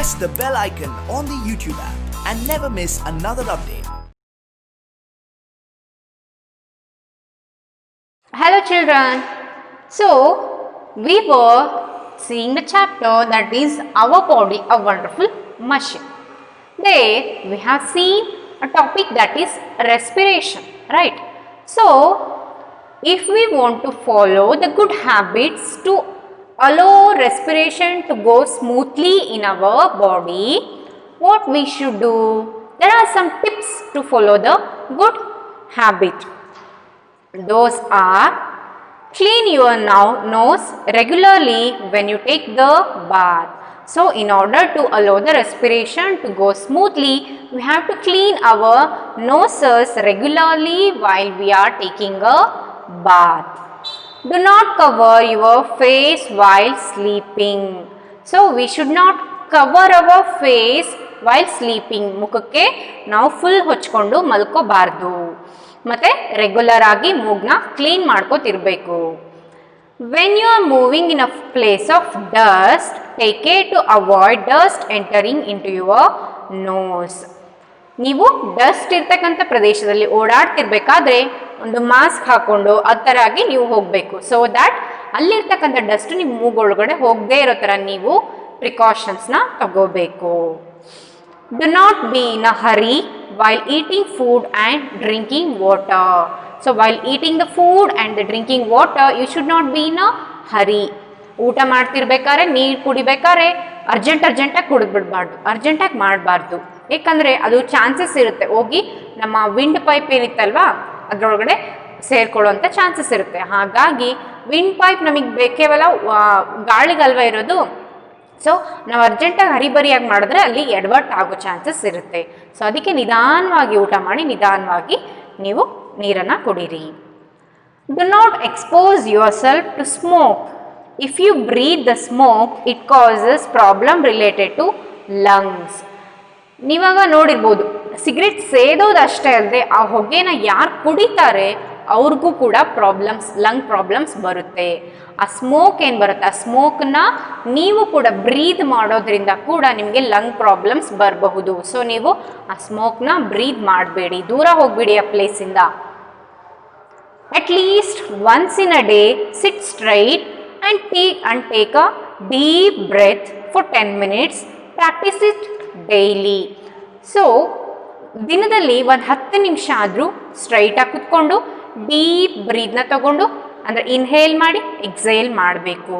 press the bell icon on the YouTube app and never miss another update. Hello children. So we were seeing the chapter that is Our Body, a Wonderful Machine. There we have seen a topic that is respiration, right? So if we want to follow the good habits to allow respiration to go smoothly in our body, what we should do? There are some tips to follow the good habit. Those are: clean your nose regularly when you take the bath. So in order to allow the respiration to go smoothly, we have to clean our noses regularly while we are taking a bath. Do not cover your face while sleeping. So we should not cover our face while sleeping. ಮುಖಕ್ಕೆ ನಾವು full ಹೊಚ್ಕೊಂಡು ಮಲ್ಕೋಬಾರ್ದು. ಮತ್ತೆ regular ಆಗಿ ಮೂಗ್ನ clean ಮಾಡ್ಕೋತಿರ್ಬೇಕು. When you are moving in a place of dust, take care to avoid dust entering into your nose. ನೀವು dust ಇರ್ತಕ್ಕಂಥ ಪ್ರದೇಶದಲ್ಲಿ ಓಡಾಡ್ತಿರ್ಬೇಕಾದ್ರೆ ಒಂದು mask ಹಾಕೊಂಡು ಆ ಥರ ಆಗಿ ನೀವು ಹೋಗಬೇಕು. ಸೊ ದ್ಯಾಟ್ ಅಲ್ಲಿರ್ತಕ್ಕಂಥ ಡಸ್ಟ್ ನಿಮ್ಮ ಮೂಗೊಳಗಡೆ ಹೋಗದೇ ಇರೋ ಥರ ನೀವು ಪ್ರಿಕಾಷನ್ಸ್ನ ತಗೋಬೇಕು. Do not be in a hurry while eating food and drinking water. So while eating the food and the drinking water, you should not be in a hurry. ಊಟ ಮಾಡ್ತಿರ್ಬೇಕಾದ್ರೆ, ನೀರು ಕುಡಿಬೇಕಾದ್ರೆ ಅರ್ಜೆಂಟಾಗಿ ಕುಡಿದ್ಬಿಡ್ಬಾರ್ದು, ಅರ್ಜೆಂಟಾಗಿ ಮಾಡಬಾರ್ದು. ಏಕೆಂದರೆ ಅದು ಚಾನ್ಸಸ್ ಇರುತ್ತೆ ಹೋಗಿ ನಮ್ಮ ವಿಂಡ್ ಪೈಪ್ ಏನಿತ್ತಲ್ವಾ ಅದರೊಳಗಡೆ ಸೇರ್ಕೊಳ್ಳೋಂಥ ಚಾನ್ಸಸ್ ಇರುತ್ತೆ. ಹಾಗಾಗಿ ವಿಂಡ್ ಪೈಪ್ ನಮಗೆ ಕೇವಲ ಗಾಳಿಗಲ್ವ ಇರೋದು. ಸೊ ನಾವು ಅರ್ಜೆಂಟಾಗಿ ಹರಿಬರಿಯಾಗಿ ಮಾಡಿದ್ರೆ ಅಲ್ಲಿ ಎಡವಟ್ ಆಗೋ ಚಾನ್ಸಸ್ ಇರುತ್ತೆ. ಸೊ ಅದಕ್ಕೆ ನಿಧಾನವಾಗಿ ಊಟ ಮಾಡಿ ನಿಧಾನವಾಗಿ ನೀವು ನೀರನ್ನು ಕುಡೀರಿ. Do not expose yourself to smoke. If you breathe the smoke it causes problem related to lungs. ನೀವಾಗ ನೋಡಿರ್ಬೋದು, ಸಿಗರೆಟ್ ಸೇದೋದು ಅಷ್ಟೇ ಅಲ್ಲದೆ ಆ ಹೊಗೆನ ಯಾರು ಕುಡಿತಾರೆ ಅವ್ರಿಗೂ ಕೂಡ ಲಂಗ್ ಪ್ರಾಬ್ಲಮ್ಸ್ ಬರುತ್ತೆ. ಆ ಸ್ಮೋಕ್ ಏನು ಬರುತ್ತೆ, ಆ ಸ್ಮೋಕ್ನ ನೀವು ಕೂಡ ಬ್ರೀದ್ ಮಾಡೋದ್ರಿಂದ ಕೂಡ ನಿಮಗೆ ಲಂಗ್ ಪ್ರಾಬ್ಲಮ್ಸ್ ಬರಬಹುದು. ಸೊ ನೀವು ಆ ಸ್ಮೋಕ್ನ ಬ್ರೀದ್ ಮಾಡಬೇಡಿ, ದೂರ ಹೋಗ್ಬಿಡಿ ಆ ಪ್ಲೇಸಿಂದ. At least once in a day sit straight and take a deep breath for 10 minutes. Practice it daily. So ದಿನದಲ್ಲಿ ಒಂದು 10 ನಿಮಿಷ ಆದರೂ ಸ್ಟ್ರೈಟಾಗಿ ಕುತ್ಕೊಂಡು ಡೀಪ್ ಬ್ರೀದ್ನ ತಗೊಂಡು ಅಂದರೆ ಇನ್ಹೇಲ್ ಮಾಡಿ ಎಕ್ಸೇಲ್ ಮಾಡಬೇಕು.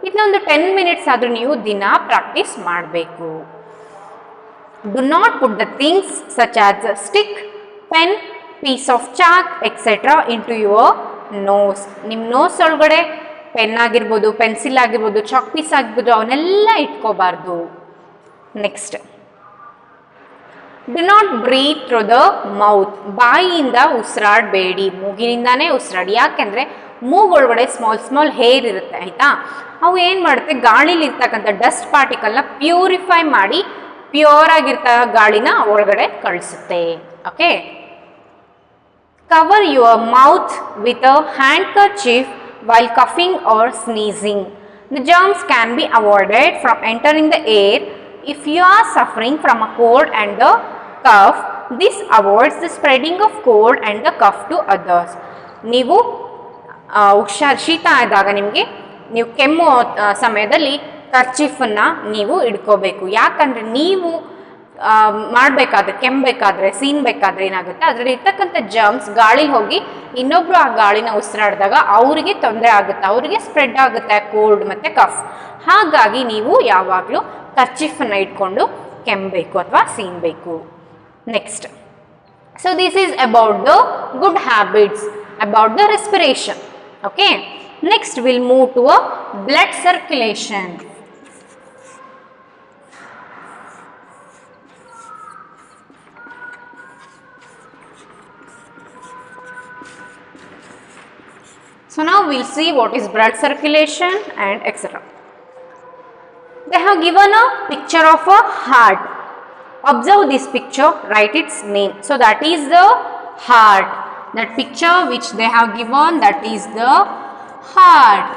ಇದನ್ನೊಂದು 10 ಮಿನಿಟ್ಸ್ ಆದರೂ ನೀವು ದಿನ ಪ್ರಾಕ್ಟೀಸ್ ಮಾಡಬೇಕು. Do not put the things such as stick, pen, piece of chalk etcetera into your nose. ನಿಮ್ಮ ನೋಸ್ ಒಳಗಡೆ ಪೆನ್ ಆಗಿರ್ಬೋದು, ಪೆನ್ಸಿಲ್ ಆಗಿರ್ಬೋದು, ಚಾಕ್ ಪೀಸ್ ಆಗಿರ್ಬೋದು, ಅವನ್ನೆಲ್ಲ ಇಟ್ಕೋಬಾರ್ದು. Next, do not breathe through the mouth. ಬಾಯಿಯಿಂದ ಉಸಿರಾಡಬೇಡಿ, ಮೂಗಿನಿಂದಾನೇ ಉಸಿರಾಡಿ. ಯಾಕೆಂದರೆ ಮೂಗೊಳಗಡೆ ಸ್ಮಾಲ್ ಹೇರ್ ಇರುತ್ತೆ, ಆಯಿತಾ? ಅವು ಏನು ಮಾಡುತ್ತೆ, ಗಾಳಿಲಿ ಇರ್ತಕ್ಕಂಥ ಡಸ್ಟ್ ಪಾರ್ಟಿಕಲ್ನ ಪ್ಯೂರಿಫೈ ಮಾಡಿ ಪ್ಯೂರ್ ಆಗಿರ್ತ ಗಾಳಿನ ಒಳಗಡೆ ಕಳಿಸುತ್ತೆ. Okay. Cover your mouth with a handkerchief while coughing or sneezing. The germs can be avoided from entering the air. If you are suffering from a cold and the cough, this avoids the spreading of cold and the cough to others. ನೀವು ಶೀತ ಆದಾಗ ನೀವು ಕೆಮ್ಮು ಸಮಯದಲ್ಲಿ ಕರ್ಚೀಫನ್ನು ನೀವು ಇಟ್ಕೋಬೇಕು. ಯಾಕಂದರೆ ನೀವು ಮಾಡಬೇಕಾದ್ರೆ, ಕೆಮ್ಮಬೇಕಾದ್ರೆ, ಸೀನ್ಬೇಕಾದ್ರೆ ಏನಾಗುತ್ತೆ, ಅದರಲ್ಲಿ ಇರ್ತಕ್ಕಂಥ ಜರ್ಮ್ಸ್ ಗಾಳಿ ಹೋಗಿ ಇನ್ನೊಬ್ರು ಆ ಗಾಳಿನ ಉಸಿರಾಡಿದಾಗ ಅವರಿಗೆ ತೊಂದರೆ ಆಗುತ್ತೆ, ಅವರಿಗೆ ಸ್ಪ್ರೆಡ್ ಆಗುತ್ತೆ ಕೋಲ್ಡ್ ಮತ್ತು ಕಫ್. ಹಾಗಾಗಿ ನೀವು ಯಾವಾಗಲೂ ಕರ್ಚೀಫನ್ನು ಇಟ್ಕೊಂಡು ಕೆಮ್ಮಬೇಕು ಅಥವಾ ಸೀನ್ಬೇಕು. Next, so this is about the good habits, about the respiration. Okay. Next will move to a blood circulation. So now we'll see what is blood circulation and etc. They have given a picture of a heart. Observe this picture, write its name. So that is the heart. That picture which they have given, that is the heart.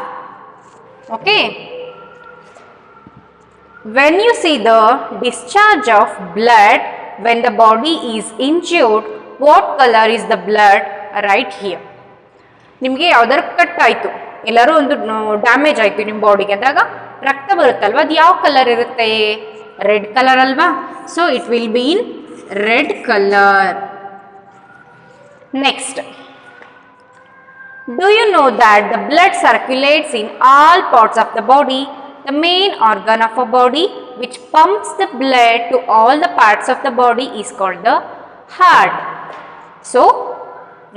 Okay. when you see the discharge of blood when the body is injured, what color is the blood? Right here. ನಿಮಗೆ ಯಾವ್ದಾರು cut ಆಯಿತು, ಎಲ್ಲರೂ ಒಂದು damage ಆಯಿತು ನಿಮ್ಮ ಬಾಡಿಗೆ ಅಂದಾಗ ರಕ್ತ ಬರುತ್ತಲ್ವ, ಅದು ಯಾವ ಕಲರ್ ಇರುತ್ತೆ? ರೆಡ್ ಕಲರ್ ಅಲ್ವಾ? So it will be in red colour. Next, do you know that the blood circulates in all parts of the body? The main organ of a body which pumps the blood to all the parts of the body is called the heart. So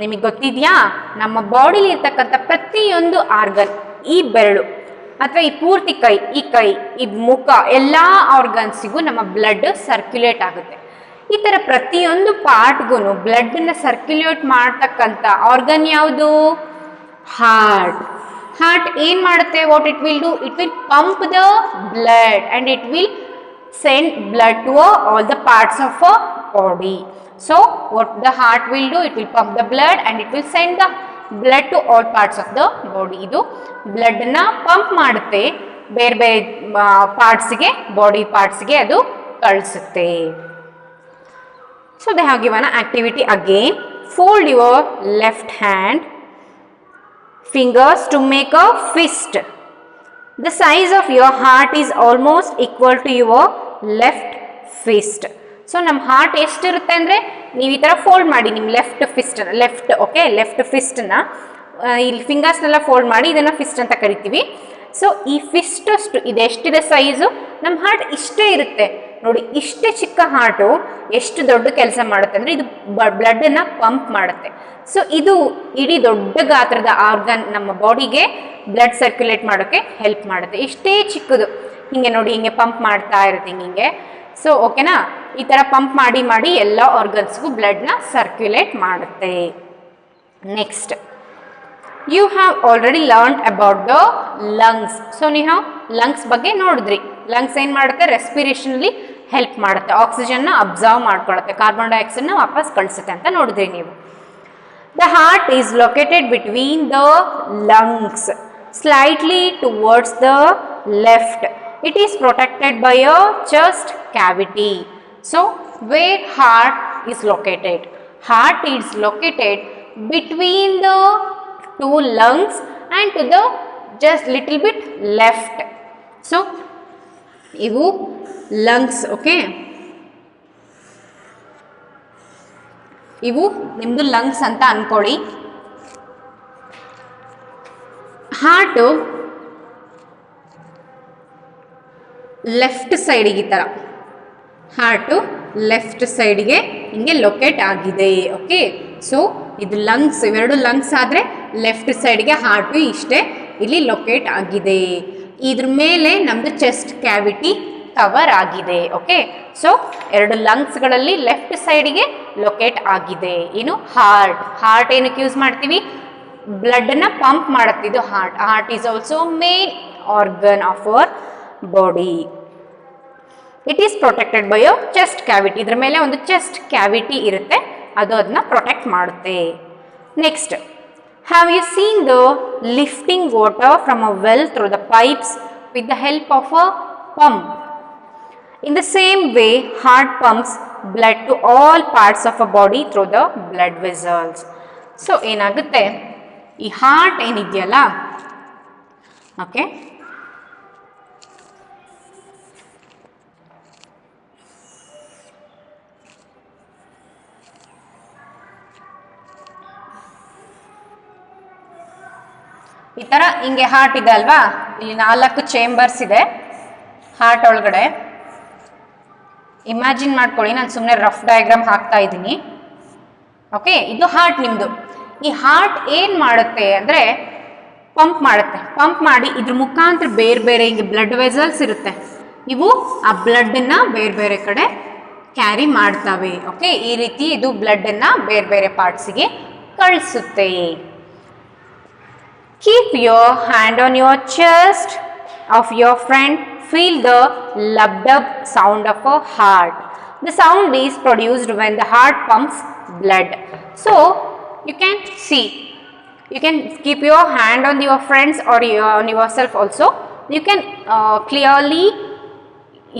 ನಿಮಗೆ ಗೊತ್ತಿದೆಯಾ, ನಮ್ಮ ಬಾಡಿಲಿ ಇರ್ತಕ್ಕಂಥ ಪ್ರತಿಯೊಂದು organ, ಈ ಬೆರಳು ಅಥವಾ ಈ ಪೂರ್ತಿ ಕೈ, ಈ ಮುಖ, ಎಲ್ಲ ಆರ್ಗನ್ಸಿಗೂ ನಮ್ಮ ಬ್ಲಡ್ ಸರ್ಕ್ಯುಲೇಟ್ ಆಗುತ್ತೆ. ಈ ಥರ ಪ್ರತಿಯೊಂದು ಪಾರ್ಟ್ಗೂ ಬ್ಲಡ್ನ ಸರ್ಕ್ಯುಲೇಟ್ ಮಾಡ್ತಕ್ಕಂಥ ಆರ್ಗನ್ ಯಾವುದು? ಹಾರ್ಟ್. ಹಾರ್ಟ್ ಏನು ಮಾಡುತ್ತೆ? What it will do? It will pump the blood and it will send blood to all the parts of a body. So what the heart will do? It will pump the blood and it will send the blood to all parts of the body. ಇದು blood ನ pump ಮಾಡುತ್ತೆ, ಬೇರೆ ಬೇರೆ ಪಾರ್ಟ್ಸ್ಗೆ, body ಪಾರ್ಟ್ಸ್ಗೆ ಅದು ಕಳಿಸುತ್ತೆ. So they have given an activity again. Fold your left hand fingers to make a fist. The size of your heart is almost equal to your left fist. So ನಮ್ಮ heart ಎಷ್ಟಿರುತ್ತೆ ಅಂದರೆ, ನೀವು ಈ ಥರ fold ಮಾಡಿ ನಿಮ್ಮ left ಫಿಸ್ಟನ್ನ ಇಲ್ಲಿ ಫಿಂಗರ್ಸ್ನೆಲ್ಲ fold ಮಾಡಿ ಇದನ್ನು ಫಿಸ್ಟ್ ಅಂತ ಕರಿತೀವಿ. ಸೊ ಈ ಫಿಸ್ಟ್ ಅಷ್ಟು ಇದೆಷ್ಟಿದೆ ಸೈಜು, ನಮ್ಮ ಹಾರ್ಟ್ ಇಷ್ಟೇ ಇರುತ್ತೆ ನೋಡಿ. ಇಷ್ಟೇ ಚಿಕ್ಕ ಹಾರ್ಟು ಎಷ್ಟು ದೊಡ್ಡ ಕೆಲಸ ಮಾಡುತ್ತೆ ಅಂದರೆ, ಇದು ಬ್ಲಡ್ಡನ್ನು ಪಂಪ್ ಮಾಡುತ್ತೆ. ಸೊ ಇದು ಇಡೀ ದೊಡ್ಡ ಗಾತ್ರದ ಆರ್ಗನ್ ನಮ್ಮ ಬಾಡಿಗೆ ಬ್ಲಡ್ ಸರ್ಕ್ಯುಲೇಟ್ ಮಾಡೋಕ್ಕೆ ಹೆಲ್ಪ್ ಮಾಡುತ್ತೆ. ಇಷ್ಟೇ ಚಿಕ್ಕದು, ಹಿಂಗೆ ನೋಡಿ, ಹಿಂಗೆ ಪಂಪ್ ಮಾಡ್ತಾ ಇರುತ್ತೆ ಹಿಂಗೆ. ಸೊ ಓಕೆನಾ, ಈ ಥರ ಪಂಪ್ ಮಾಡಿ ಮಾಡಿ ಎಲ್ಲ ಆರ್ಗನ್ಸ್ಗೂ ಬ್ಲಡ್ನ ಸರ್ಕ್ಯುಲೇಟ್ ಮಾಡುತ್ತೆ. Next, you have already learn about the lungs. So ನೀವು ಲಂಗ್ಸ್ ಬಗ್ಗೆ ನೋಡಿದ್ರಿ. ಲಂಗ್ಸ್ ಏನು ಮಾಡುತ್ತೆ? ರೆಸ್ಪಿರೇಷನಲ್ಲಿ ಹೆಲ್ಪ್ ಮಾಡುತ್ತೆ, ಆಕ್ಸಿಜನ್ನ ಅಬ್ಸರ್ವ್ ಮಾಡ್ಕೊಳ್ಳುತ್ತೆ, ಕಾರ್ಬನ್ ಡೈಆಕ್ಸೈಡ್ನ ವಾಪಸ್ ಕಳಿಸುತ್ತೆ ಅಂತ ನೋಡಿದ್ರಿ ನೀವು. The heart is located between the lungs, slightly towards the left. It is protected by a chest cavity. So, where heart is located? Heart is located between the two lungs and to the just little bit left. So, ivu lungs, okay? ಇವು ನಿಮ್ಮದು lungs ಅಂತ ಅಂದ್ಕೊಳ್ಳಿ. Heart left ಸೈಡಿಗೆ, ಈ ಥರ heart left ಸೈಡಿಗೆ ಹಿಂಗೆ locate ಆಗಿದೆ. ಓಕೆ, ಸೊ ಇದು ಲಂಗ್ಸ್, ಇವೆರಡು ಲಂಗ್ಸ್ ಆದರೆ ಲೆಫ್ಟ್ ಸೈಡ್ಗೆ ಹಾರ್ಟು ಇಷ್ಟೇ ಇಲ್ಲಿ ಲೊಕೇಟ್ ಆಗಿದೆ. ಇದ್ರ ಮೇಲೆ ನಮ್ಮದು ಚೆಸ್ಟ್ ಕ್ಯಾವಿಟಿ ಕವರ್ ಆಗಿದೆ. ಓಕೆ, ಸೊ ಎರಡು ಲಂಗ್ಸ್ಗಳಲ್ಲಿ ಲೆಫ್ಟ್ ಸೈಡಿಗೆ ಲೊಕೇಟ್ ಆಗಿದೆ. ಏನು? ಹಾರ್ಟ್ ಏನಕ್ಕೆ ಯೂಸ್ ಮಾಡ್ತೀವಿ? ಬ್ಲಡ್ಡನ್ನು ಪಂಪ್ ಮಾಡುತ್ತೆ ಇದು heart. Heart is also main organ of our body. It is protected by a chest cavity. ಇದ್ರ ಮೇಲೆ ಒಂದು ಚೆಸ್ಟ್ ಕ್ಯಾವಿಟಿ ಇರುತ್ತೆ, ಅದು ಅದನ್ನ ಪ್ರೊಟೆಕ್ಟ್ ಮಾಡುತ್ತೆ. Next, have you seen the lifting water from a well through the pipes with the help of a pump? In the same way, heart pumps blood to all parts of a body through the blood vessels. So ಏನಾಗುತ್ತೆ, ಈ heart ಏನಿದೆಯಲ್ಲ, okay, ಈ ಥರ ಹಿಂಗೆ heart ಇದೆ ಅಲ್ವಾ, ಇಲ್ಲಿ 4 chambers ಇದೆ ಹಾರ್ಟ್ ಒಳಗಡೆ. ಇಮ್ಯಾಜಿನ್ ಮಾಡ್ಕೊಳ್ಳಿ, ನಾನು ಸುಮ್ಮನೆ ರಫ್ ಡಯಾಗ್ರಾಮ್ ಹಾಕ್ತಾ ಇದ್ದೀನಿ. ಓಕೆ, ಇದು ಹಾರ್ಟ್ ನಿಮ್ಮದು. ಈ ಹಾರ್ಟ್ ಏನು ಮಾಡುತ್ತೆ ಅಂದರೆ ಪಂಪ್ ಮಾಡುತ್ತೆ. ಪಂಪ್ ಮಾಡಿ ಇದ್ರ ಮುಖಾಂತರ ಬೇರೆ ಬೇರೆ ಹಿಂಗೆ ಬ್ಲಡ್ ವೆಸಲ್ಸ್ ಇರುತ್ತೆ, ಇವು ಆ ಬ್ಲಡ್ಡನ್ನು ಬೇರೆ ಬೇರೆ ಕಡೆ ಕ್ಯಾರಿ ಮಾಡ್ತವೆ. ಓಕೆ, ಈ ರೀತಿ ಇದು ಬ್ಲಡ್ಡನ್ನು ಬೇರೆ ಬೇರೆ ಪಾರ್ಟ್ಸಿಗೆ ಕಳಿಸುತ್ತೆ. Keep your hand on your chest of your friend. Feel the lub-dub sound of a heart. The sound is produced when the heart pumps blood. So, you can see, you can keep your hand on your friends or on yourself also. You can clearly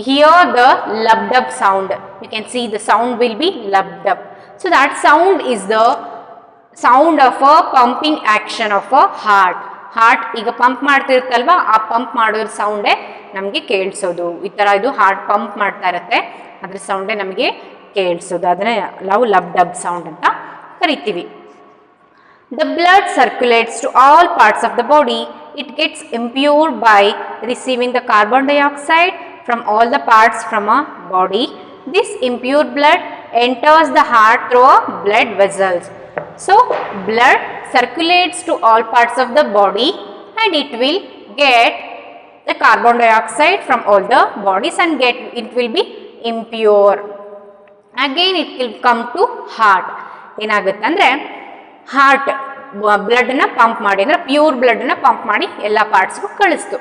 hear the lub-dub sound. You can see the sound will be lub-dub. So that sound is the sound of a pumping action of a heart. Heart ಈಗ pump ಮಾಡ್ತಿರುತ್ತಲ್ವಾ, ಆ pump ಮಾಡೋ ಸೌಂಡೇ ನಮಗೆ ಕೇಳಿಸೋದು. ಈ ಥರ ಇದು heart pump ಮಾಡ್ತಾ ಇರುತ್ತೆ, ಅದ್ರ ಸೌಂಡೇ ನಮಗೆ ಕೇಳಿಸೋದು. ಅದನ್ನೇ ನಾವು ಲಬ್-ಡಬ್ ಸೌಂಡ್ ಅಂತ ಕರಿತೀವಿ. The blood circulates to all parts of the body. It gets impure by receiving the carbon dioxide from all the parts from a body. This impure blood enters the heart through blood vessels. So, blood circulates to all parts of the body and it will get the carbon dioxide from all the bodies and it will be impure. Again it will come to heart. ಏನಾಗುತ್ತೆ ಅಂದರೆ heart ಬ್ಲಡ್ನ pump ಮಾಡಿ, ಅಂದರೆ pure ಬ್ಲಡ್ನ pump ಮಾಡಿ ಎಲ್ಲ ಪಾರ್ಟ್ಸ್ಗೂ ಕಳಿಸ್ತು.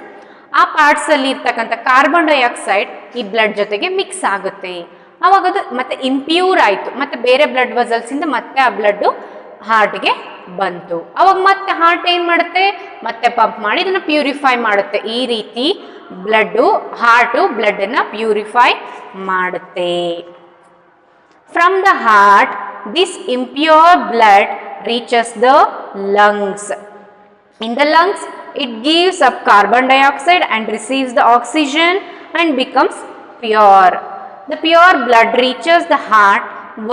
ಆ ಪಾರ್ಟ್ಸಲ್ಲಿ ಇರ್ತಕ್ಕಂಥ carbon dioxide ಈ blood ಜೊತೆಗೆ ಮಿಕ್ಸ್ ಆಗುತ್ತೆ. ಆವಾಗ ಅದು ಮತ್ತೆ ಇಂಪ್ಯೂರ್ ಆಯಿತು, ಮತ್ತು ಬೇರೆ ಬ್ಲಡ್ ವೆಸಲ್ಸಿಂದ ಮತ್ತೆ ಆ ಬ್ಲಡ್ಡು ಹಾರ್ಟ್ಗೆ ಬಂತು. ಅವಾಗ ಮತ್ತೆ ಹಾರ್ಟ್ ಏನು ಮಾಡುತ್ತೆ, ಮತ್ತೆ ಪಂಪ್ ಮಾಡಿ ಇದನ್ನು ಪ್ಯೂರಿಫೈ ಮಾಡುತ್ತೆ. ಈ ರೀತಿ ಹಾರ್ಟು ಬ್ಲಡ್ಡನ್ನು ಪ್ಯೂರಿಫೈ ಮಾಡುತ್ತೆ. From the heart this impure blood reaches the lungs. In the lungs, it gives up carbon dioxide and receives the oxygen and becomes pure. The pure blood reaches the heart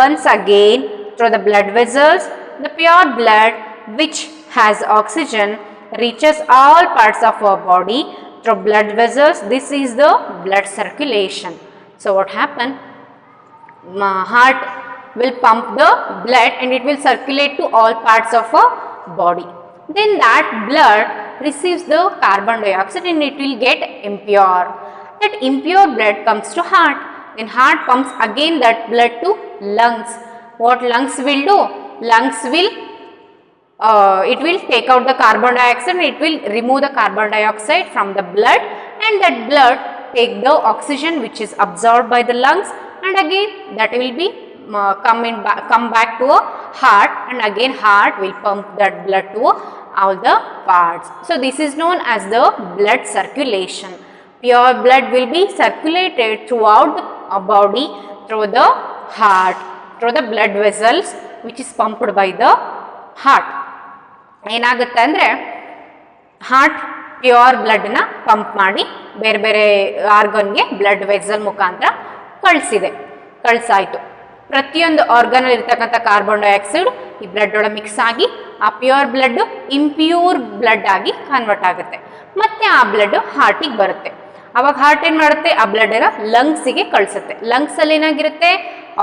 once again through the blood vessels. The pure blood, which has oxygen, reaches all parts of our body through blood vessels. This is the blood circulation. So what happened? Heart will pump the blood and it will circulate to all parts of a body. Then that blood receives the carbon dioxide and it will get impure. That impure blood comes to heart. Then heart pumps again that blood to lungs. What lungs will do? Lungs will it will take out the carbon dioxide and it will remove the carbon dioxide from the blood, and that blood take the oxygen which is absorbed by the lungs, and again that will be come back to a heart, and again heart will pump that blood to all the parts. So this is known as the blood circulation. Pure blood will be circulated throughout the body through the heart, through the blood vessels which is pumped by the heart. ಏನಾಗುತ್ತೆ ಅಂದರೆ heart pure ಬ್ಲಡ್ನ pump ಮಾಡಿ ಬೇರೆ ಬೇರೆ ಆರ್ಗನ್ಗೆ blood vessel ಮುಖಾಂತರ ಕಳಿಸಾಯಿತು. ಪ್ರತಿಯೊಂದು ಆರ್ಗನಲ್ಲಿ ಇರ್ತಕ್ಕಂಥ carbon dioxide ಈ blood ಒಳಗೆ ಮಿಕ್ಸ್ ಆಗಿ ಆ ಪ್ಯೂರ್ ಬ್ಲಡ್ ಇಂಪ್ಯೂರ್ ಬ್ಲಡ್ ಆಗಿ ಕನ್ವರ್ಟ್ ಆಗುತ್ತೆ. ಮತ್ತೆ ಆ ಬ್ಲಡ್ ಹಾರ್ಟಿಗೆ ಬರುತ್ತೆ. ಅವಾಗ ಹಾರ್ಟ್ ಏನು ಮಾಡುತ್ತೆ, ಆ ಬ್ಲಡ್ ಎಲ್ಲ ಲಂಗ್ಸಿಗೆ ಕಳಿಸುತ್ತೆ. ಲಂಗ್ಸಲ್ಲಿ ಏನಾಗಿರುತ್ತೆ,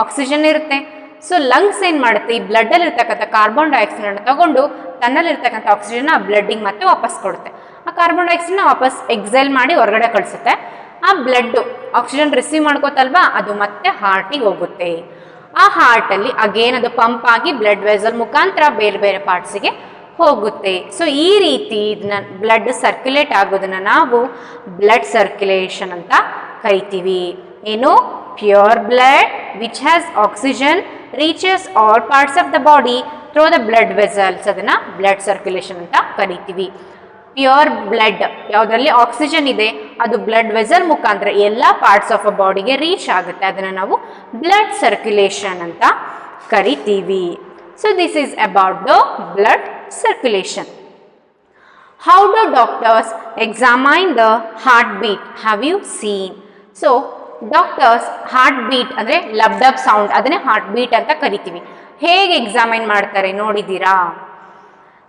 ಆಕ್ಸಿಜನ್ ಇರುತ್ತೆ. ಸೊ ಲಂಗ್ಸ್ ಏನು ಮಾಡುತ್ತೆ, ಈ ಬ್ಲಡ್ಡಲ್ಲಿ ಇರ್ತಕ್ಕಂಥ ಕಾರ್ಬನ್ ಡೈಆಕ್ಸೈಡನ್ನು ತಗೊಂಡು ತನ್ನಲ್ಲಿರ್ತಕ್ಕಂಥ ಆಕ್ಸಿಜನ್ನ ಆ ಬ್ಲಡ್ಡಿಗೆ ಮತ್ತೆ ವಾಪಸ್ ಕೊಡುತ್ತೆ. ಆ ಕಾರ್ಬನ್ ಡೈಆಕ್ಸೈಡ್ನ ವಾಪಸ್ ಎಕ್ಸೈಲ್ ಮಾಡಿ ಹೊರಗಡೆ ಕಳಿಸುತ್ತೆ. ಆ ಬ್ಲಡ್ಡು ಆಕ್ಸಿಜನ್ ರಿಸೀವ್ ಮಾಡ್ಕೋತಲ್ವಾ, ಅದು ಮತ್ತೆ ಹಾರ್ಟಿಗೆ ಹೋಗುತ್ತೆ. ಆ ಹಾರ್ಟಲ್ಲಿ ಅಗೇನ್ ಅದು ಪಂಪ್ ಆಗಿ ಬ್ಲಡ್ ವೆಸಲ್ ಮುಖಾಂತರ ಬೇರೆ ಬೇರೆ ಪಾರ್ಟ್ಸಿಗೆ ಹೋಗುತ್ತೆ. ಸೊ ಈ ರೀತಿ ಇದನ್ನ ಬ್ಲಡ್ ಸರ್ಕ್ಯುಲೇಟ್ ಆಗೋದನ್ನ ನಾವು ಬ್ಲಡ್ ಸರ್ಕ್ಯುಲೇಷನ್ ಅಂತ ಕರಿತೀವಿ. ಏನು, pure blood which has oxygen reaches all parts of the body through the blood vessels, ಅದನ್ನ ಬ್ಲಡ್ ಸರ್ಕ್ಯುಲೇಷನ್ ಅಂತ ಕರಿತೀವಿ. ಪ್ಯೂರ್ ಬ್ಲಡ್ ಯಾವುದರಲ್ಲಿ ಆಕ್ಸಿಜನ್ ಇದೆ ಅದು ಬ್ಲಡ್ ವೆಸಲ್ ಮುಖಾಂತರ ಎಲ್ಲ ಪಾರ್ಟ್ಸ್ ಆಫ್ ಅ ಬಾಡಿಗೆ ರೀಚ್ ಆಗುತ್ತೆ. ಅದನ್ನು ನಾವು ಬ್ಲಡ್ ಸರ್ಕ್ಯುಲೇಷನ್ ಅಂತ ಕರಿತೀವಿ. So this is about the blood circulation. How do doctors examine the heart beat? Have you seen? So doctors heart beat ಅಂದರೆ ಲಬ್-ಡಬ್ ಸೌಂಡ್, ಅದನ್ನೇ ಹಾರ್ಟ್ ಬೀಟ್ ಅಂತ ಕರಿತೀವಿ. ಹೇಗೆ ಎಕ್ಸಾಮೈನ್ ಮಾಡ್ತಾರೆ ನೋಡಿದ್ದೀರಾ?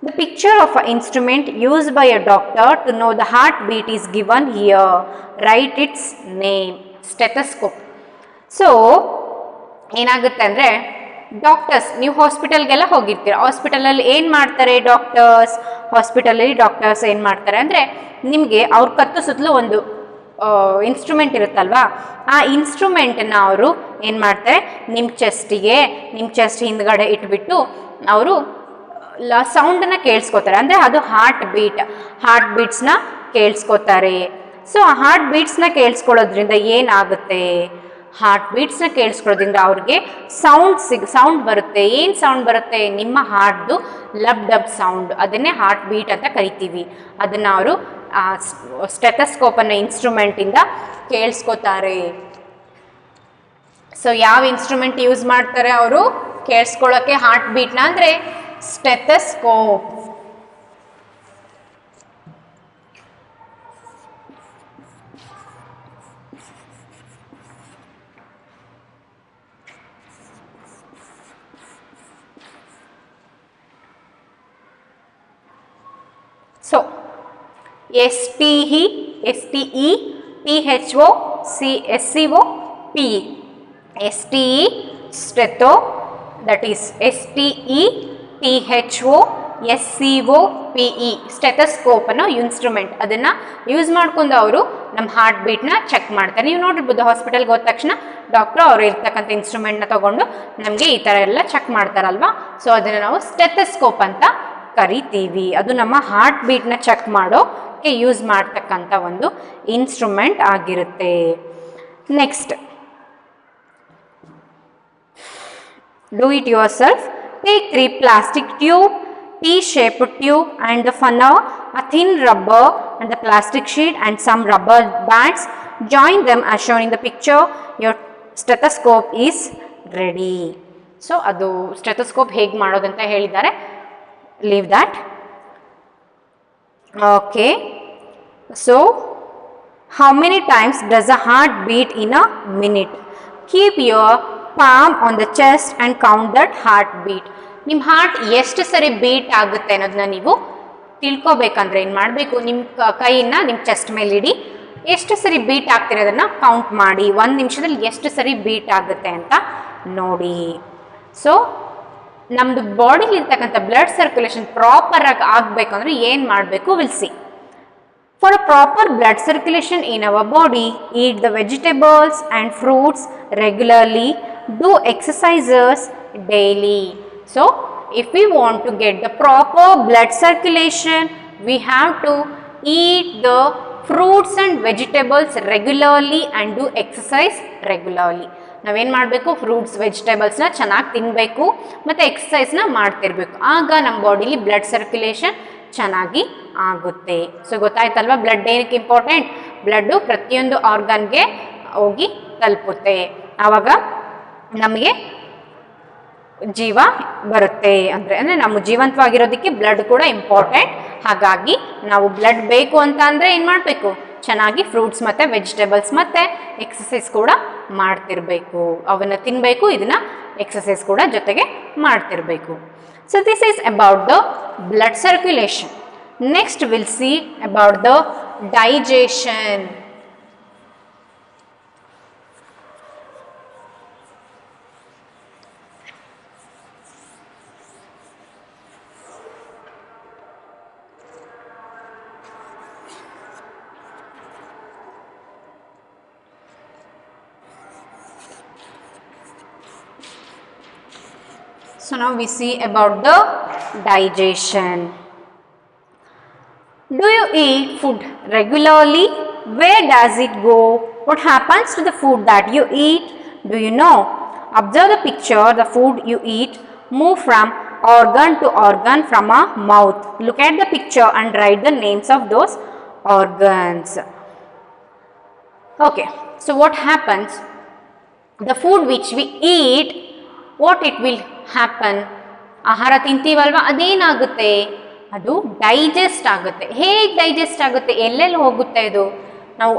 The picture of an instrument used by a doctor to know the heartbeat is given here. Write its name, stethoscope. So ಏನಾಗುತ್ತೆ ಅಂದರೆ doctors, ನೀವು ಹಾಸ್ಪಿಟಲ್ಗೆಲ್ಲ ಹೋಗಿರ್ತೀರ. ಹಾಸ್ಪಿಟಲಲ್ಲಿ ಏನು ಮಾಡ್ತಾರೆ ಹಾಸ್ಪಿಟಲಲ್ಲಿ ಡಾಕ್ಟರ್ಸ್ ಏನು ಮಾಡ್ತಾರೆ ಅಂದರೆ ನಿಮಗೆ ಅವ್ರ ಕತ್ತು ಸುತ್ತಲೂ ಒಂದು ಇನ್ಸ್ಟ್ರೂಮೆಂಟ್ ಇರುತ್ತಲ್ವಾ, ಆ ಇನ್ಸ್ಟ್ರೂಮೆಂಟನ್ನು ಅವರು ಏನು ಮಾಡ್ತಾರೆ, ನಿಮ್ಮ ಚೆಸ್ಟ್ ಹಿಂದ್ಗಡೆ ಇಟ್ಬಿಟ್ಟು ಅವರು ಸೌಂಡನ್ನು ಕೇಳಿಸ್ಕೋತಾರೆ. ಅಂದರೆ ಅದು ಹಾರ್ಟ್ ಬೀಟ್ಸ್ನ ಕೇಳಿಸ್ಕೋತಾರೆ. ಸೊ ಆ ಹಾರ್ಟ್ ಬೀಟ್ಸ್ನ ಕೇಳಿಸ್ಕೊಳ್ಳೋದ್ರಿಂದ ಏನಾಗುತ್ತೆ, ಹಾರ್ಟ್ ಬೀಟ್ಸ್ನ ಕೇಳಿಸ್ಕೊಳ್ಳೋದ್ರಿಂದ ಅವ್ರಿಗೆ ಸೌಂಡ್ ಬರುತ್ತೆ. ಏನು ಸೌಂಡ್ ಬರುತ್ತೆ, ನಿಮ್ಮ ಹಾರ್ಟ್ದು ಲಬ್-ಡಬ್ ಸೌಂಡ್, ಅದನ್ನೇ ಹಾರ್ಟ್ ಬೀಟ್ ಅಂತ ಕರಿತೀವಿ. ಅದನ್ನು ಅವರು ಸ್ಟೆಥಸ್ಕೋಪನ್ನು ಇನ್ಸ್ಟ್ರೂಮೆಂಟಿಂದ ಕೇಳಿಸ್ಕೋತಾರೆ. ಸೊ ಯಾವ ಇನ್ಸ್ಟ್ರೂಮೆಂಟ್ ಯೂಸ್ ಮಾಡ್ತಾರೆ ಅವರು ಕೇಳಿಸ್ಕೊಳ್ಳೋಕ್ಕೆ ಹಾರ್ಟ್ ಬೀಟ್ನ ಅಂದರೆ stethoscope. So STE, STE, PHO, SCO, PE. STE, Stetho, that is STE, PHO, SCO, PE. Stethoscope ಅನ್ನೋ ಇನ್ಸ್ಟ್ರೂಮೆಂಟ್ ಅದನ್ನು ಯೂಸ್ ಮಾಡ್ಕೊಂಡು ಅವರು ನಮ್ಮ ಹಾರ್ಟ್ ಬೀಟ್ನ ಚೆಕ್ ಮಾಡ್ತಾರೆ. ನೀವು ನೋಡಿರ್ಬೋದು ಹಾಸ್ಪಿಟಲ್ಗೆ ಹೋದ ತಕ್ಷಣ ಡಾಕ್ಟ್ರು ಅವರು ಇರ್ತಕ್ಕಂಥ ಇನ್ಸ್ಟ್ರೂಮೆಂಟ್ನ ತೊಗೊಂಡು ನಮಗೆ ಈ ಥರ ಎಲ್ಲ ಚೆಕ್ ಮಾಡ್ತಾರಲ್ವಾ. ಸೊ ಅದನ್ನು ನಾವು ಸ್ಟೆಥಸ್ಕೋಪ್ ಅಂತ ಕರಿತೀವಿ. ಅದು ನಮ್ಮ ಹಾರ್ಟ್ ಬೀಟ್ನ ಚೆಕ್ ಮಾಡೋಕ್ಕೆ ಯೂಸ್ ಮಾಡ್ತಕ್ಕಂಥ ಒಂದು ಇನ್ಸ್ಟ್ರೂಮೆಂಟ್ ಆಗಿರುತ್ತೆ. Next, do it yourself. Take 3 plastic tube, T-shaped tube and the funnel, a thin rubber and the plastic sheet and some rubber bands. Join them as shown in the picture. Your stethoscope is ready. So ಅದು stethoscope ಹೇಗೆ ಮಾಡೋದಂತ ಹೇಳಿದ್ದಾರೆ. Leave that. Okay. So how many times does a heart beat in a minute? Keep your palm on the chest and count that heart beat. ನಿಮ್ಮ heart ಎಷ್ಟು ಸರಿ beet ಆಗುತ್ತೆ ಅನ್ನೋದನ್ನ ನೀವು ತಿಳ್ಕೊಬೇಕಂದ್ರೆ ಏನು ಮಾಡಬೇಕು, ನಿಮ್ಮ ಕೈನ ನಿಮ್ಮ ಚೆಸ್ಟ್ ಮೇಲೆ ಇಡಿ, ಎಷ್ಟು ಸರಿ ಬೀಟ್ ಆಗ್ತಿರೋದನ್ನು ಕೌಂಟ್ ಮಾಡಿ, 1 ನಿಮಿಷದಲ್ಲಿ ಎಷ್ಟು ಸರಿ ಬೀಟ್ ಆಗುತ್ತೆ ಅಂತ ನೋಡಿ. ಸೊ ನಮ್ಮದು ಬಾಡಿಲಿ ಇರ್ತಕ್ಕಂಥ ಬ್ಲಡ್ ಸರ್ಕ್ಯುಲೇಷನ್ ಪ್ರಾಪರಾಗಿ ಆಗಬೇಕಂದ್ರೆ ಏನು ಮಾಡಬೇಕು will see. For a proper blood circulation in our body, eat the vegetables and fruits regularly, do exercises daily. So, if we want to get the proper blood circulation, we have to eat the fruits and vegetables regularly and do exercise regularly. ನಾವೇನು ಮಾಡಬೇಕು, fruits ವೆಜಿಟೇಬಲ್ಸ್ನ ಚೆನ್ನಾಗಿ ತಿನ್ನಬೇಕು ಮತ್ತು ಎಕ್ಸಸೈಸ್ನ ಮಾಡ್ತಿರ್ಬೇಕು. ಆಗ ನಮ್ಮ ಬಾಡಿಲಿ blood circulation ಚೆನ್ನಾಗಿ ಆಗುತ್ತೆ. ಸೊ ಗೊತ್ತಾಯ್ತಲ್ವಾ ಬ್ಲಡ್ ಏನಕ್ಕೆ ಇಂಪಾರ್ಟೆಂಟ್? ಬ್ಲಡ್ಡು ಪ್ರತಿಯೊಂದು ಆರ್ಗನ್ಗೆ ಹೋಗಿ ತಲುಪುತ್ತೆ, ಆವಾಗ ನಮಗೆ ಜೀವ ಬರುತ್ತೆ. ಅಂದರೆ ನಮ್ಮ ಜೀವಂತವಾಗಿರೋದಕ್ಕೆ ಬ್ಲಡ್ ಕೂಡ ಇಂಪಾರ್ಟೆಂಟ್. ಹಾಗಾಗಿ ನಾವು ಬ್ಲಡ್ ಬೇಕು ಅಂತ ಅಂದರೆ ಏನು ಮಾಡಬೇಕು, ಚೆನ್ನಾಗಿ ಫ್ರೂಟ್ಸ್ ಮತ್ತು ವೆಜಿಟೇಬಲ್ಸ್ ಮತ್ತು ಎಕ್ಸಸೈಸ್ ಕೂಡ ಮಾಡ್ತಿರ್ಬೇಕು. ಅವನ್ನ ತಿನ್ನಬೇಕು, ಇದನ್ನು ಎಕ್ಸಸೈಸ್ ಕೂಡ ಜೊತೆಗೆ ಮಾಡ್ತಿರ್ಬೇಕು. So this is about the blood circulation. Next we'll see about the digestion. So now we see about the digestion. Do you eat food regularly? Where does it go? What happens to the food that you eat? Do you know? Observe the picture. The food you eat move from organ to organ from our mouth. Look at the picture and write the names of those organs. Okay, so what happens? The food which we eat, what it will happen? ಆಹಾರ ತಿಂತೀವಲ್ವ, ಅದೇನಾಗುತ್ತೆ, ಅದು digest ಆಗುತ್ತೆ. ಹೇಗೆ digest ಆಗುತ್ತೆ, ಎಲ್ಲೆಲ್ಲಿ ಹೋಗುತ್ತೆ ಇದು? ನಾವು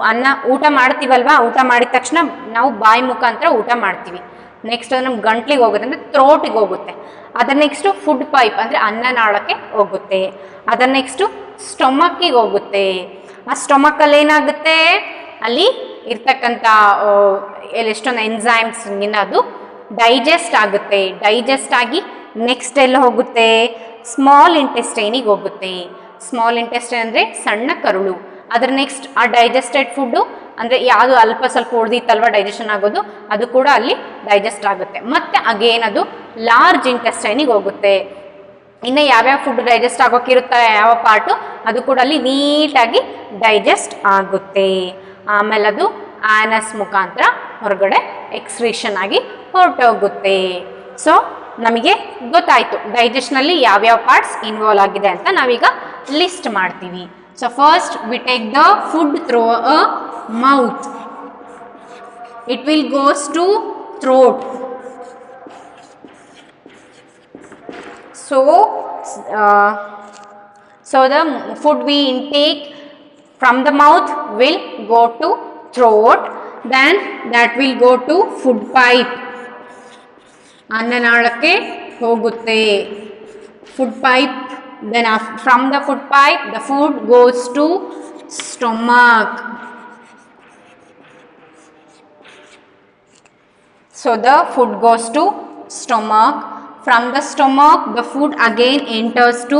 ಊಟ ಮಾಡ್ತೀವಲ್ವ, ಊಟ ಮಾಡಿದ ತಕ್ಷಣ ನಾವು ಬಾಯಿ ಮುಖಾಂತರ ಊಟ ಮಾಡ್ತೀವಿ. ನೆಕ್ಸ್ಟ್ ಅದು ನಮ್ಮ ಗಂಟ್ಲಿಗೆ ಹೋಗುತ್ತೆ, ಅಂದರೆ ಥ್ರೋಟಿಗೆ ಹೋಗುತ್ತೆ. ಅದರ ನೆಕ್ಸ್ಟು ಫುಡ್ ಪೈಪ್ ಅಂದರೆ ಅನ್ನನಾಳಕ್ಕೆ ಹೋಗುತ್ತೆ. ಅದರ ನೆಕ್ಸ್ಟು ಸ್ಟೊಮಕ್ಕಿಗೆ ಹೋಗುತ್ತೆ. ಆ ಸ್ಟೊಮಕ್ಕಲ್ಲಿ ಏನಾಗುತ್ತೆ, ಅಲ್ಲಿ ಇರ್ತಕ್ಕಂಥ ಎಷ್ಟೊಂದು ಎನ್ಸೈಮ್ಸ್ ಅದು ಡೈಜೆಸ್ಟ್ ಆಗುತ್ತೆ. ಡೈಜೆಸ್ಟ್ ಆಗಿ ನೆಕ್ಸ್ಟ್ ಎಲ್ಲ ಹೋಗುತ್ತೆ, ಸ್ಮಾಲ್ ಇಂಟೆಸ್ಟೈನಿಗೆ ಹೋಗುತ್ತೆ. ಸ್ಮಾಲ್ ಇಂಟೆಸ್ಟೈನ್ ಅಂದರೆ ಸಣ್ಣ ಕರುಳು. ಅದರ ನೆಕ್ಸ್ಟ್ ಆ ಡೈಜೆಸ್ಟೆಡ್ ಫುಡ್ಡು ಅಂದರೆ ಯಾವುದು ಅಲ್ಪ ಸ್ವಲ್ಪ ಉಳಿದಿತ್ತಲ್ವ ಡೈಜೆಷನ್ ಆಗೋದು, ಅದು ಕೂಡ ಅಲ್ಲಿ ಡೈಜೆಸ್ಟ್ ಆಗುತ್ತೆ. ಮತ್ತು ಅಗೇನ್ ಅದು ಲಾರ್ಜ್ ಇಂಟೆಸ್ಟೈನಿಗೆ ಹೋಗುತ್ತೆ. ಇನ್ನು ಯಾವ್ಯಾವ ಫುಡ್ ಡೈಜೆಸ್ಟ್ ಆಗೋಕ್ಕಿರುತ್ತೆ, ಯಾವ ಪಾರ್ಟು, ಅದು ಕೂಡ ಅಲ್ಲಿ ನೀಟಾಗಿ ಡೈಜೆಸ್ಟ್ ಆಗುತ್ತೆ. ಆಮೇಲೆ ಅದು ಆನಸ್ ಮುಖಾಂತರ ಹೊರಗಡೆ ಎಕ್ಸ್ಕ್ರೀಷನ್ ಆಗಿ ಹೊರಟೋಗುತ್ತೆ. ಸೊ ನಮಗೆ ಗೊತ್ತಾಯಿತು ಡೈಜೆಷನಲ್ಲಿ ಯಾವ್ಯಾವ ಪಾರ್ಟ್ಸ್ ಇನ್ವಾಲ್ವ್ ಆಗಿದೆ ಅಂತ ನಾವೀಗ ಲಿಸ್ಟ್ ಮಾಡ್ತೀವಿ. So first we take the food through a mouth. It will goes to throat. So the food we intake from the mouth will go to throat, then that will go to food pipe. ಅನ್ನನಾಳಕ್ಕೆ ಹೋಗುತ್ತೆ food pipe, then from the food pipe the food goes to stomach. So the food goes to stomach. From the stomach the food again enters to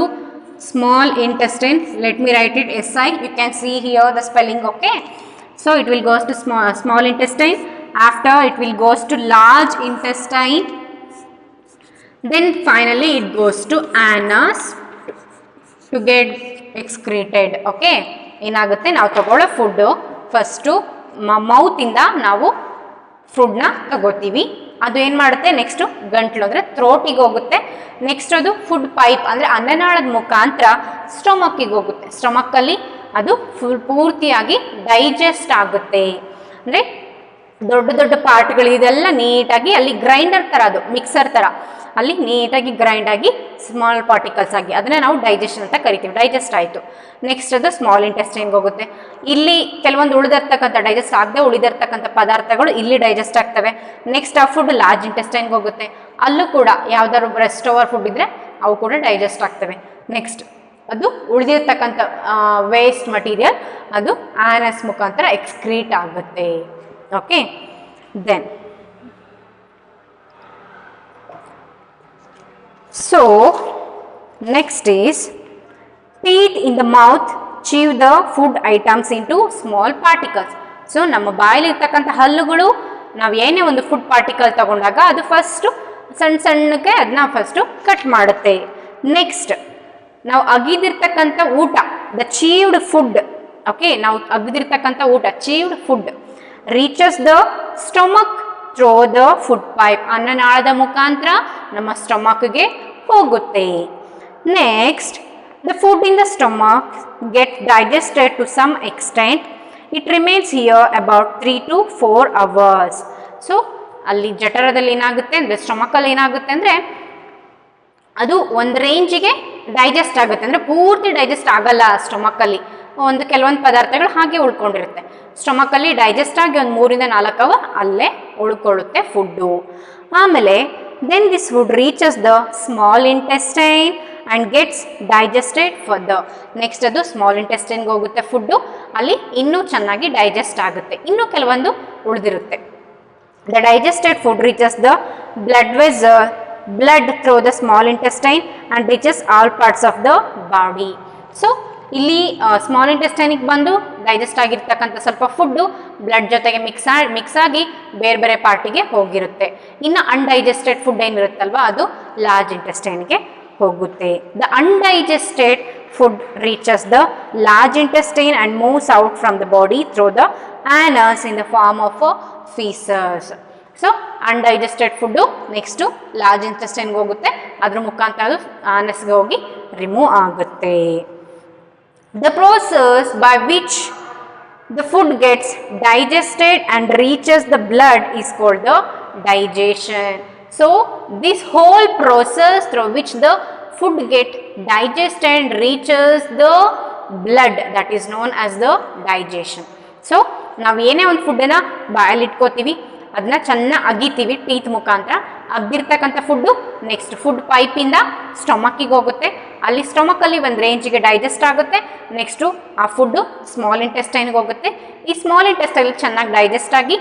small intestine. Let me write it SI. You can see here the spelling, okay? So it will goes to small intestine. After it will goes to large intestine. Then finally it goes to anus to get excreted. Okay? ಏನಾಗುತ್ತೆ, ನಾವು ತಗೊಳ್ಳೋ food first ಮೌತಿಂದ ನಾವು ಫುಡ್ನ ತಗೋತೀವಿ. ಅದು ಏನು ಮಾಡುತ್ತೆ, next ಗಂಟ್ಲು ಅಂದರೆ ಥ್ರೋಟಿಗೆ ಹೋಗುತ್ತೆ. ನೆಕ್ಸ್ಟ್ ಅದು ಫುಡ್ ಪೈಪ್ ಅಂದರೆ ಅನ್ನನಾಳದ ಮುಖಾಂತರ ಸ್ಟೊಮಕ್ಕಿಗೆ ಹೋಗುತ್ತೆ. ಸ್ಟೊಮಕ್ಕಲ್ಲಿ ಅದು ಪೂರ್ತಿಯಾಗಿ ಡೈಜೆಸ್ಟ್ ಆಗುತ್ತೆ. ಅಂದರೆ ದೊಡ್ಡ ದೊಡ್ಡ ಪಾರ್ಟ್ಗಳು ಇದೆಲ್ಲ ನೀಟಾಗಿ ಅಲ್ಲಿ ಗ್ರೈಂಡರ್ ಥರ, ಅದು ಮಿಕ್ಸರ್ ಥರ ಅಲ್ಲಿ ನೀಟಾಗಿ ಗ್ರೈಂಡ್ ಆಗಿ ಸ್ಮಾಲ್ ಪಾರ್ಟಿಕಲ್ಸ್ ಆಗಿ ಅದನ್ನೇ ನಾವು ಡೈಜೆಷನ್ ಅಂತ ಕರಿತೀವಿ. ಡೈಜೆಸ್ಟ್ ಆಯಿತು. ನೆಕ್ಸ್ಟ್ ಅದು ಸ್ಮಾಲ್ ಇಂಟೆಸ್ಟೈನ್ಗೆ ಹೋಗುತ್ತೆ. ಇಲ್ಲಿ ಕೆಲವೊಂದು ಉಳಿದಿರ್ತಕ್ಕಂಥ ಡೈಜೆಸ್ಟ್ ಆಗದೆ ಉಳಿದಿರ್ತಕ್ಕಂಥ ಪದಾರ್ಥಗಳು ಇಲ್ಲಿ ಡೈಜೆಸ್ಟ್ ಆಗ್ತವೆ. ನೆಕ್ಸ್ಟ್ ಆ ಫುಡ್ ಲಾರ್ಜ್ ಇಂಟೆಸ್ಟೈನ್ಗೆ ಹೋಗುತ್ತೆ. ಅಲ್ಲೂ ಕೂಡ ಯಾವ್ದಾದ್ರು ರೆಸ್ಟ್ ಓವರ್ ಫುಡ್ ಇದ್ದರೆ ಅವು ಕೂಡ ಡೈಜೆಸ್ಟ್ ಆಗ್ತವೆ. ನೆಕ್ಸ್ಟ್ ಅದು ಉಳಿದಿರ್ತಕ್ಕಂಥ ವೇಸ್ಟ್ ಮಟೀರಿಯಲ್ ಅದು ಆನಸ್ ಮುಖಾಂತರ ಎಕ್ಸ್ಕ್ರೀಟ್ ಆಗುತ್ತೆ. Okay, then so next is teeth in the mouth chew the food items into small particles. So ನಮ್ಮ ಬಾಯಲ್ಲಿ ಇರ್ತಕ್ಕಂಥ ಹಲ್ಲುಗಳು ನಾವು ಏನೇ ಒಂದು ಫುಡ್ ಪಾರ್ಟಿಕಲ್ ತಗೊಂಡಾಗ ಅದು ಫಸ್ಟು ಸಣ್ಣ ಸಣ್ಣಕ್ಕೆ ಅದನ್ನ ಫಸ್ಟು ಕಟ್ ಮಾಡುತ್ತೆ. ನೆಕ್ಸ್ಟ್ ನಾವು ಅಗಿದಿರ್ತಕ್ಕಂಥ ಊಟ, ದ ಚೀವ್ಡ್ ಫುಡ್, ಓಕೆ, ನಾವು ಅಗದಿರ್ತಕ್ಕಂಥ ಊಟ chewed food reaches the stomach through the food pipe, ಅನ್ನನಾಳದ ಮುಖಾಂತರ ನಮ್ಮ ಸ್ಟೊಮಕ್ಗೆ ಹೋಗುತ್ತೆ. Next the food in the stomach get digested to some extent. It remains here about 3 to 4 hours. So ಅಲ್ಲಿ ಜಠರದಲ್ಲಿ ಏನಾಗುತ್ತೆ ಅಂದರೆ, ಸ್ಟೊಮಕಲ್ಲಿ ಏನಾಗುತ್ತೆ ಅಂದರೆ ಅದು ಒಂದು ರೇಂಜಿಗೆ ಡೈಜೆಸ್ಟ್ ಆಗುತ್ತೆ. ಅಂದರೆ ಪೂರ್ತಿ ಡೈಜೆಸ್ಟ್ ಆಗಲ್ಲ ಸ್ಟೊಮಕಲ್ಲಿ, ಒಂದು ಕೆಲವೊಂದು ಪದಾರ್ಥಗಳು ಹಾಗೆ ಉಳ್ಕೊಂಡಿರುತ್ತೆ. ಸ್ಟೊಮಕಲ್ಲಿ ಡೈಜೆಸ್ಟ್ ಆಗಿ ಒಂದು 3 to 4 hours ಅಲ್ಲೇ ಉಳ್ಕೊಳ್ಳುತ್ತೆ ಫುಡ್ಡು. ಆಮೇಲೆ then this food reaches the small intestine and gets digested further. Next ಅದು ಸ್ಮಾಲ್ ಇಂಟೆಸ್ಟೈನ್ಗೆ ಹೋಗುತ್ತೆ ಫುಡ್ಡು, ಅಲ್ಲಿ ಇನ್ನೂ ಚೆನ್ನಾಗಿ ಡೈಜೆಸ್ಟ್ ಆಗುತ್ತೆ, ಇನ್ನೂ ಕೆಲವೊಂದು ಉಳಿದಿರುತ್ತೆ. The digested food reaches the blood vessel, blood through the small intestine and reaches all parts of the body. So ಇಲ್ಲಿ small ಇಂಟೆಸ್ಟೈನಿಗೆ ಬಂದು ಡೈಜೆಸ್ಟ್ ಆಗಿರ್ತಕ್ಕಂಥ ಸ್ವಲ್ಪ ಫುಡ್ಡು ಬ್ಲಡ್ ಜೊತೆಗೆ ಮಿಕ್ಸ್ ಆಗಿ ಬೇರೆ ಬೇರೆ ಪಾರ್ಟಿಗೆ ಹೋಗಿರುತ್ತೆ. ಇನ್ನು ಅನ್ಡೈಜೆಸ್ಟೆಡ್ ಫುಡ್ ಏನಿರುತ್ತಲ್ವ ಅದು ಲಾರ್ಜ್ ಇಂಟೆಸ್ಟೈನ್ಗೆ ಹೋಗುತ್ತೆ. The undigested food reaches the large intestine and moves out from the body through the anus in the form of faeces. So undigested food next large ಇಂಟೆಸ್ಟೈನ್ಗೆ ಹೋಗುತ್ತೆ, ಅದ್ರ ಮುಖಾಂತರ ಅದು ಆನಸ್ಗೆ ಹೋಗಿ ರಿಮೂವ್ ಆಗುತ್ತೆ. The process by which the food gets digested and reaches the blood is called the digestion. So this whole process through which the food get digested and reaches the blood, that is known as the digestion. So ನಾವು ಏನೇ ಒಂದು ಫುಡ್ಡನ್ನು ಬಾಯಲ್ಲಿ ಇಟ್ಕೋತೀವಿ, ಅದನ್ನ ಚೆನ್ನಾಗಿ ಅಗಿತೀವಿ teeth ಮುಖಾಂತರ. ಅಗ್ದಿರ್ತಕ್ಕಂಥ food next food ಪೈಪಿಂದ ಸ್ಟೊಮಕ್ಕಿಗೆ ಹೋಗುತ್ತೆ, ಅಲ್ಲಿ ಸ್ಟೊಮಕಲ್ಲಿ ಒಂದು ರೇಂಜಿಗೆ ಡೈಜೆಸ್ಟ್ ಆಗುತ್ತೆ. ನೆಕ್ಸ್ಟು ಆ ಫುಡ್ಡು ಸ್ಮಾಲ್ ಇಂಟೆಸ್ಟೈನ್ಗೆ ಹೋಗುತ್ತೆ. ಈ ಸ್ಮಾಲ್ ಇಂಟೆಸ್ಟೈನ್ ಚೆನ್ನಾಗಿ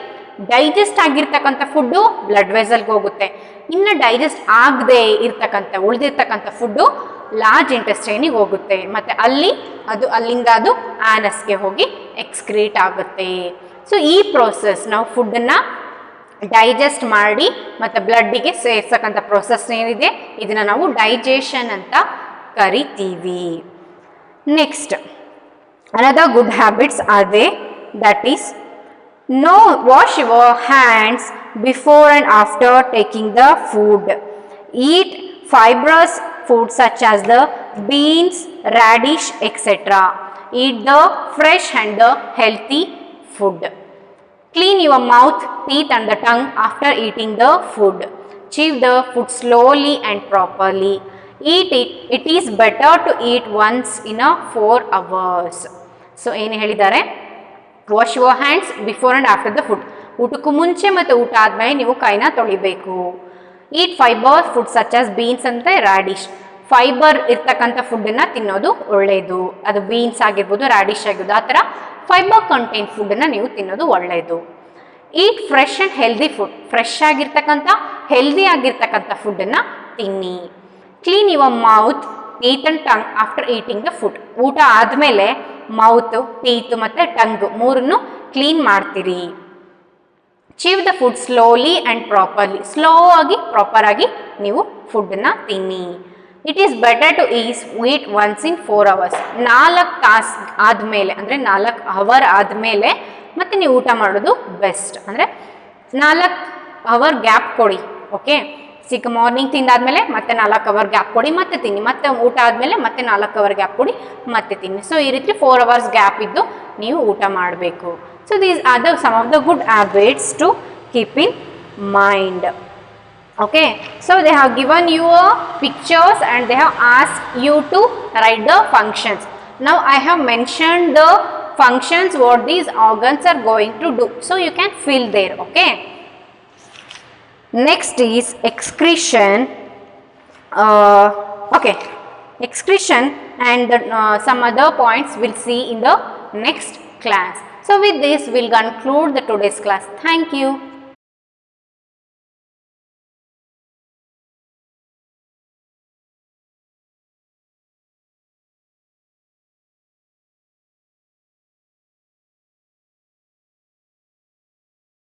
ಡೈಜೆಸ್ಟ್ ಆಗಿರ್ತಕ್ಕಂಥ ಫುಡ್ಡು ಬ್ಲಡ್ ವೆಸಲ್ಗೆ ಹೋಗುತ್ತೆ. ಇನ್ನು ಡೈಜೆಸ್ಟ್ ಆಗದೆ ಇರ್ತಕ್ಕಂಥ ಉಳಿದಿರ್ತಕ್ಕಂಥ ಫುಡ್ಡು ಲಾರ್ಜ್ ಇಂಟೆಸ್ಟೈನಿಗೆ ಹೋಗುತ್ತೆ, ಮತ್ತು ಅಲ್ಲಿಂದ ಅದು ಆನಸ್ಗೆ ಹೋಗಿ ಎಕ್ಸ್ಕ್ರೀಟ್ ಆಗುತ್ತೆ. ಸೊ ಈ ಪ್ರೋಸೆಸ್ ನಾವು ಫುಡ್ಡನ್ನು ಡೈಜೆಸ್ಟ್ ಮಾಡಿ ಮತ್ತು ಬ್ಲಡ್ಡಿಗೆ ಸೇರ್ಸಕ್ಕಂಥ ಪ್ರೋಸೆಸ್ ಏನಿದೆ ಇದನ್ನು ನಾವು ಡೈಜೆಷನ್ ಅಂತ ಕರಿತೀವಿ. Next another good habits are they, that is wash your hands before and after taking the food. Eat fibrous food such as the beans, radish, etc. Eat the fresh and the healthy food. Clean your mouth, teeth and the tongue after eating the food. Chew the food slowly and properly. Eat it. It is better to eat once in a 4 hours. So ಏನು ಹೇಳಿದ್ದಾರೆ, wash your hands before and after the food. ಊಟಕ್ಕೂ ಮುಂಚೆ ಮತ್ತು ಊಟ ಆದಮೇಲೆ ನೀವು ಕೈನ ತೊಳಿಬೇಕು. Eat fibre food such as beans ಅಂತ ರ್ಯಾಡಿಶ್. ಫೈಬರ್ ಇರ್ತಕ್ಕಂಥ ಫುಡ್ಡನ್ನು ತಿನ್ನೋದು ಒಳ್ಳೆಯದು. ಅದು ಬೀನ್ಸ್ ಆಗಿರ್ಬೋದು, ರ್ಯಾಡಿಶ್ ಆಗಿರ್ಬೋದು, ಆ ಥರ ಫೈಬರ್ ಕಂಟೆಂಟ್ ಫುಡ್ಡನ್ನು ನೀವು ತಿನ್ನೋದು ಒಳ್ಳೆಯದು. Eat fresh and healthy food. Fresh ಆಗಿರ್ತಕ್ಕಂಥ ಹೆಲ್ದಿ ಆಗಿರ್ತಕ್ಕಂಥ ಫುಡ್ಡನ್ನು ತಿನ್ನಿ. Clean your mouth, teeth and tongue after eating the food. ಊಟ ಆದಮೇಲೆ ಮೌತು, ಟೀತ್ ಮತ್ತು ಟಂಗು ಮೂರನ್ನು ಕ್ಲೀನ್ ಮಾಡ್ತೀರಿ. Chew the food slowly and properly. Slow ಆಗಿ ಪ್ರಾಪರಾಗಿ ನೀವು ಫುಡ್ಡನ್ನು ತಿನ್ನಿ. It is better to eat once in 4 hours. 4 ತಾಸು ಆದಮೇಲೆ ಅಂದರೆ 4 hour ಆದಮೇಲೆ ಮತ್ತು ನೀವು ಊಟ ಮಾಡೋದು ಬೆಸ್ಟ್. ಅಂದರೆ 4 hour ಗ್ಯಾಪ್ ಕೊಡಿ. ಓಕೆ, ಮಾರ್ನಿಂಗ್ ತಿಂದಾದ್ಮೇಲೆ ಮತ್ತೆ 4 hour ಗ್ಯಾಪ್ ಕೊಡಿ, ಮತ್ತೆ ತಿನ್ನಿ. ಮತ್ತೆ ಊಟ ಆದಮೇಲೆ ಮತ್ತೆ 4 hour ಗ್ಯಾಪ್ ಕೊಡಿ, ಮತ್ತೆ ತಿನ್ನಿ. ಸೊ ಈ ರೀತಿ 4 hours ಗ್ಯಾಪ್ ಇದ್ದು ನೀವು ಊಟ ಮಾಡಬೇಕು. So these are the some of the good habits to keep in mind. Okay, so they have given you pictures and they have asked you to write the functions. Now I have mentioned the functions what these organs are going to do, so you can fill there. Okay, next is excretion. Okay, excretion and the, some other points we'll see in the next class. So with this we'll conclude the today's class. Thank you.